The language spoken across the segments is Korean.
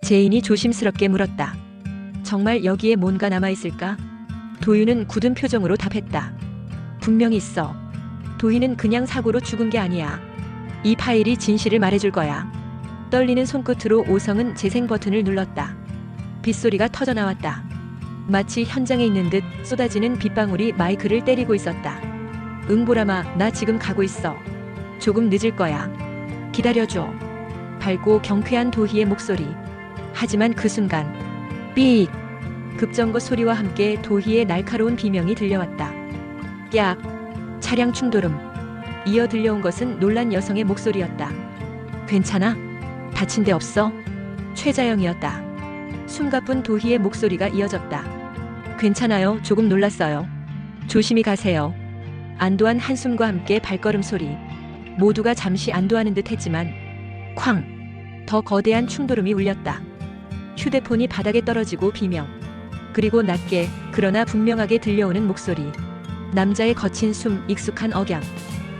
제인이 조심스럽게 물었다. 정말 여기에 뭔가 남아있을까? 도윤은 굳은 표정으로 답했다. 분명히 있어. 도희는 그냥 사고로 죽은 게 아니야. 이 파일이 진실을 말해줄 거야. 떨리는 손끝으로 오성은 재생 버튼을 눌렀다. 빗소리가 터져나왔다. 마치 현장에 있는 듯 쏟아지는 빗방울이 마이크를 때리고 있었다. 응 보람아, 나 지금 가고 있어. 조금 늦을 거야. 기다려줘. 밝고 경쾌한 도희의 목소리. 하지만 그 순간 삑! 급정거 소리와 함께 도희의 날카로운 비명이 들려왔다. 약! 차량 충돌음. 이어 들려온 것은 놀란 여성의 목소리였다. 괜찮아? 다친 데 없어? 최자영이었다. 숨가쁜 도희의 목소리가 이어졌다. 괜찮아요. 조금 놀랐어요. 조심히 가세요. 안도한 한숨과 함께 발걸음 소리. 모두가 잠시 안도하는 듯 했지만 쾅! 더 거대한 충돌음이 울렸다. 휴대폰이 바닥에 떨어지고 비명. 그리고 낮게 그러나 분명하게 들려오는 목소리. 남자의 거친 숨, 익숙한 억양.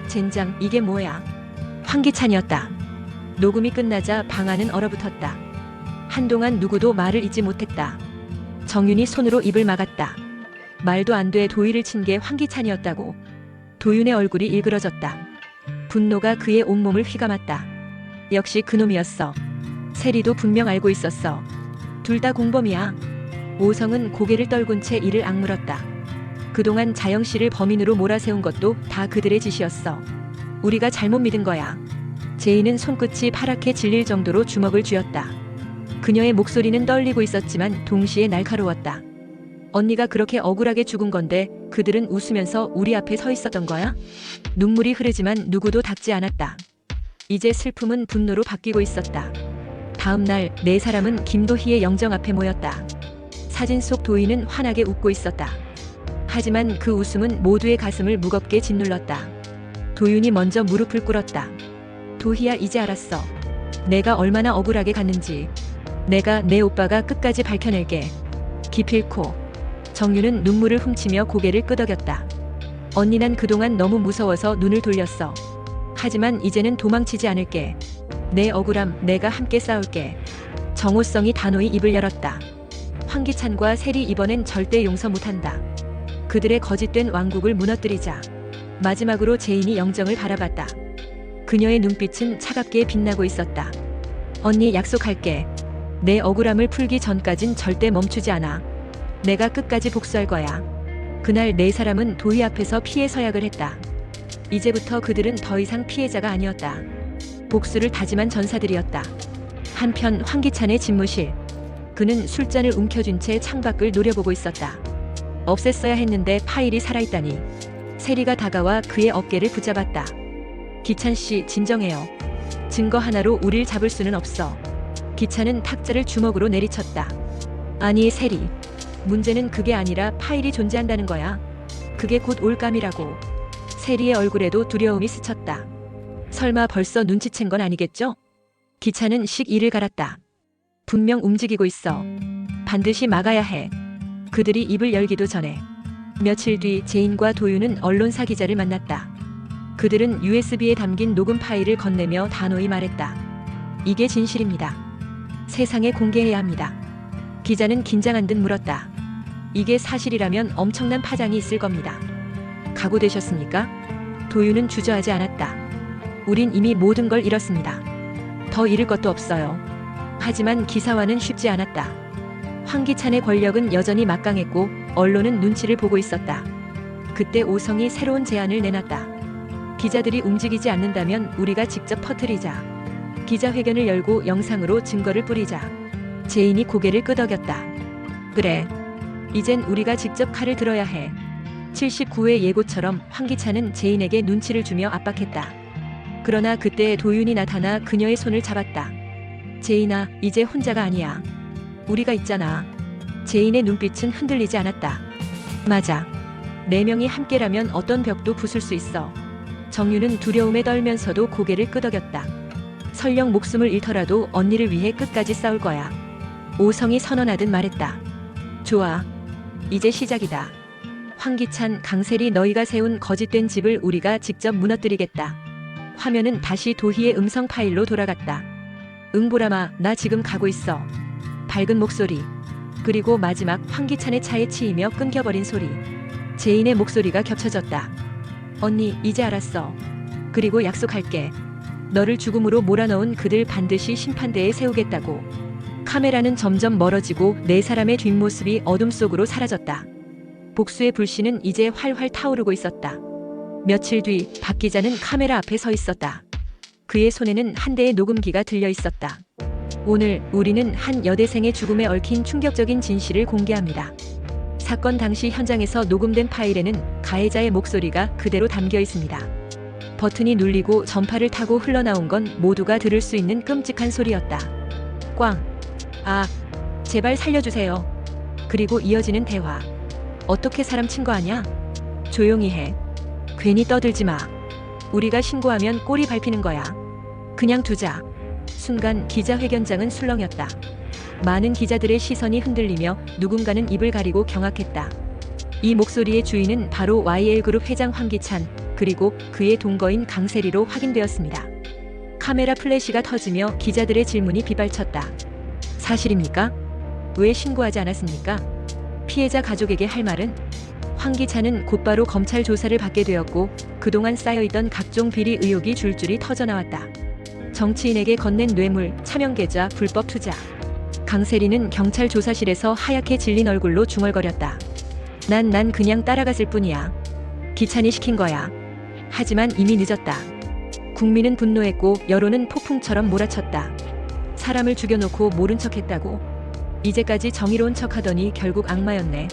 젠장, 이게 뭐야? 황기찬이었다. 녹음이 끝나자 방 안은 얼어붙었다. 한동안 누구도 말을 잇지 못했다. 정윤이 손으로 입을 막았다. 말도 안 돼. 도희를 친 게 황기찬이었다고. 도윤의 얼굴이 일그러졌다. 분노가 그의 온몸을 휘감았다. 역시 그놈이었어. 세리도 분명 알고 있었어. 둘 다 공범이야. 오성은 고개를 떨군 채 이를 악물었다. 그동안 자영 씨를 범인으로 몰아세운 것도 다 그들의 짓이었어. 우리가 잘못 믿은 거야. 제인은 손끝이 파랗게 질릴 정도로 주먹을 쥐었다. 그녀의 목소리는 떨리고 있었지만 동시에 날카로웠다. 언니가 그렇게 억울하게 죽은 건데 그들은 웃으면서 우리 앞에 서 있었던 거야? 눈물이 흐르지만 누구도 닥지 않았다. 이제 슬픔은 분노로 바뀌고 있었다. 다음 날 네 사람은 김도희의 영정 앞에 모였다. 사진 속 도희는 환하게 웃고 있었다. 하지만 그 웃음은 모두의 가슴을 무겁게 짓눌렀다. 도윤이 먼저 무릎을 꿇었다. 도희야, 이제 알았어. 내가 얼마나 억울하게 갔는지. 내가 내 오빠가 끝까지 밝혀낼게. 기필코. 정윤은 눈물을 훔치며 고개를 끄덕였다. 언니, 난 그동안 너무 무서워서 눈을 돌렸어. 하지만 이제는 도망치지 않을게. 내 억울함 내가 함께 싸울게. 정호성이 단호히 입을 열었다. 황기찬과 세리, 이번엔 절대 용서 못한다. 그들의 거짓된 왕국을 무너뜨리자. 마지막으로 제인이 영정을 바라봤다. 그녀의 눈빛은 차갑게 빛나고 있었다. 언니, 약속할게. 내 억울함을 풀기 전까진 절대 멈추지 않아. 내가 끝까지 복수할 거야. 그날 네 사람은 도희 앞에서 피해 서약을 했다. 이제부터 그들은 더 이상 피해자가 아니었다. 복수를 다짐한 전사들이었다. 한편 황기찬의 집무실. 그는 술잔을 움켜쥔 채 창밖을 노려보고 있었다. 없앴어야 했는데 파일이 살아있다니. 세리가 다가와 그의 어깨를 붙잡았다. 기찬 씨, 진정해요. 증거 하나로 우릴 잡을 수는 없어. 기찬은 탁자를 주먹으로 내리쳤다. 아니 세리, 문제는 그게 아니라 파일이 존재한다는 거야. 그게 곧 올감이라고. 세리의 얼굴에도 두려움이 스쳤다. 설마 벌써 눈치챈 건 아니겠죠? 기찬은 씩 이를 갈았다. 분명 움직이고 있어. 반드시 막아야 해. 그들이 입을 열기도 전에. 며칠 뒤 제인과 도윤은 언론사 기자를 만났다. 그들은 USB에 담긴 녹음 파일을 건네며 단호히 말했다. 이게 진실입니다. 세상에 공개해야 합니다. 기자는 긴장한 듯 물었다. 이게 사실이라면 엄청난 파장이 있을 겁니다. 각오되셨습니까? 도윤은 주저하지 않았다. 우린 이미 모든 걸 잃었습니다. 더 잃을 것도 없어요. 하지만 기사화는 쉽지 않았다. 황기찬의 권력은 여전히 막강했고 언론은 눈치를 보고 있었다. 그때 오성이 새로운 제안을 내놨다. 기자들이 움직이지 않는다면 우리가 직접 퍼뜨리자. 기자회견을 열고 영상으로 증거를 뿌리자. 제인이 고개를 끄덕였다. 그래. 이젠 우리가 직접 칼을 들어야 해. 79회 예고처럼 황기찬은 제인에게 눈치를 주며 압박했다. 그러나 그때 도윤이 나타나 그녀의 손을 잡았다. 제인아, 이제 혼자가 아니야. 우리가 있잖아. 제인의 눈빛은 흔들리지 않았다. 맞아. 4명이 함께라면 어떤 벽도 부술 수 있어. 정윤은 두려움에 떨면서도 고개를 끄덕였다. 설령 목숨을 잃더라도 언니를 위해 끝까지 싸울 거야. 오성이 선언하듯 말했다. 좋아. 이제 시작이다. 황기찬, 강세리, 너희가 세운 거짓된 집을 우리가 직접 무너뜨리겠다. 화면은 다시 도희의 음성 파일로 돌아갔다. 응 보람아, 나 지금 가고 있어. 밝은 목소리. 그리고 마지막 황기찬의 차에 치이며 끊겨버린 소리. 제인의 목소리가 겹쳐졌다. 언니, 이제 알았어. 그리고 약속할게. 너를 죽음으로 몰아넣은 그들 반드시 심판대에 세우겠다고. 카메라는 점점 멀어지고 네 사람의 뒷모습이 어둠 속으로 사라졌다. 복수의 불씨는 이제 활활 타오르고 있었다. 며칠 뒤 박 기자는 카메라 앞에 서 있었다. 그의 손에는 한 대의 녹음기가 들려 있었다. 오늘 우리는 한 여대생의 죽음에 얽힌 충격적인 진실을 공개합니다. 사건 당시 현장에서 녹음된 파일에는 가해자의 목소리가 그대로 담겨 있습니다. 버튼이 눌리고 전파를 타고 흘러나온 건 모두가 들을 수 있는 끔찍한 소리였다. 꽝. 아, 제발 살려주세요. 그리고 이어지는 대화. 어떻게 사람 친 거 아냐? 조용히 해. 괜히 떠들지 마. 우리가 신고하면 꼬리 밟히는 거야. 그냥 두자. 순간 기자회견장은 술렁였다. 많은 기자들의 시선이 흔들리며 누군가는 입을 가리고 경악했다. 이 목소리의 주인은 바로 YL그룹 회장 황기찬, 그리고 그의 동거인 강세리로 확인되었습니다. 카메라 플래시가 터지며 기자들의 질문이 빗발쳤다. 사실입니까? 왜 신고하지 않았습니까? 피해자 가족에게 할 말은? 황기찬은 곧바로 검찰 조사를 받게 되었고 그동안 쌓여있던 각종 비리 의혹이 줄줄이 터져나왔다. 정치인에게 건넨 뇌물, 차명계좌, 불법 투자. 강세리는 경찰 조사실에서 하얗게 질린 얼굴로 중얼거렸다. 난 그냥 따라갔을 뿐이야. 기찬이 시킨 거야. 하지만 이미 늦었다. 국민은 분노했고 여론은 폭풍처럼 몰아쳤다. 사람을 죽여놓고 모른 척했다고. 이제까지 정의로운 척하더니 결국 악마였네.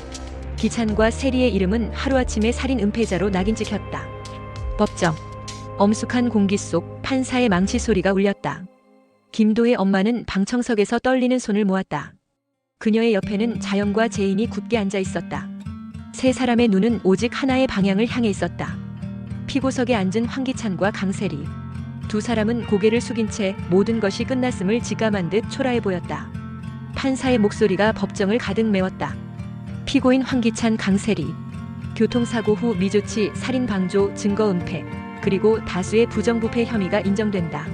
기찬과 세리의 이름은 하루아침에 살인 은폐자로 낙인 찍혔다. 법정. 엄숙한 공기 속 판사의 망치 소리가 울렸다. 김도의 엄마는 방청석에서 떨리는 손을 모았다. 그녀의 옆에는 자영과 제인이 굳게 앉아 있었다. 세 사람의 눈은 오직 하나의 방향을 향해 있었다. 피고석에 앉은 황기찬과 강세리. 두 사람은 고개를 숙인 채 모든 것이 끝났음을 직감한 듯 초라해 보였다. 판사의 목소리가 법정을 가득 메웠다. 피고인 황기찬, 강세리. 교통사고 후 미조치, 살인 방조, 증거 은폐, 그리고 다수의 부정부패 혐의가 인정된다.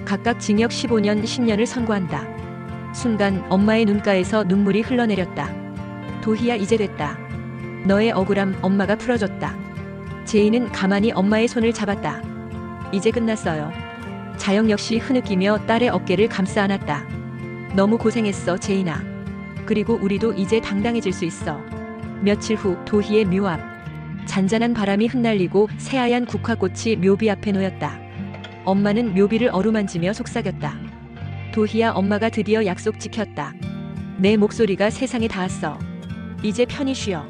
각각 징역 15년, 10년을 선고한다. 순간 엄마의 눈가에서 눈물이 흘러내렸다. 도희야, 이제 됐다. 너의 억울함 엄마가 풀어줬다. 제인은 가만히 엄마의 손을 잡았다. 이제 끝났어요. 자영 역시 흐느끼며 딸의 어깨를 감싸 안았다. 너무 고생했어, 제인아. 그리고 우리도 이제 당당해질 수 있어. 며칠 후 도희의 묘 앞. 잔잔한 바람이 흩날리고 새하얀 국화꽃이 묘비 앞에 놓였다. 엄마는 묘비를 어루만지며 속삭였다. 도희야, 엄마가 드디어 약속 지켰다. 내 목소리가 세상에 닿았어. 이제 편히 쉬어.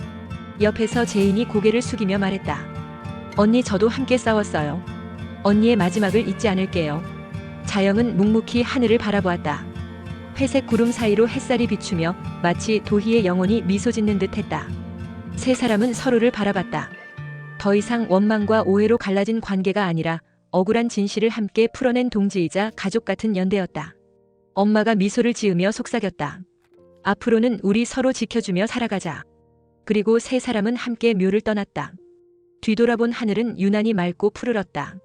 옆에서 제인이 고개를 숙이며 말했다. 언니, 저도 함께 싸웠어요. 언니의 마지막을 잊지 않을게요. 자영은 묵묵히 하늘을 바라보았다. 회색 구름 사이로 햇살이 비추며 마치 도희의 영혼이 미소 짓는 듯했다. 세 사람은 서로를 바라봤다. 더 이상 원망과 오해로 갈라진 관계가 아니라 억울한 진실을 함께 풀어낸 동지이자 가족 같은 연대였다. 엄마가 미소를 지으며 속삭였다. 앞으로는 우리 서로 지켜주며 살아가자. 그리고 세 사람은 함께 묘를 떠났다. 뒤돌아본 하늘은 유난히 맑고 푸르렀다.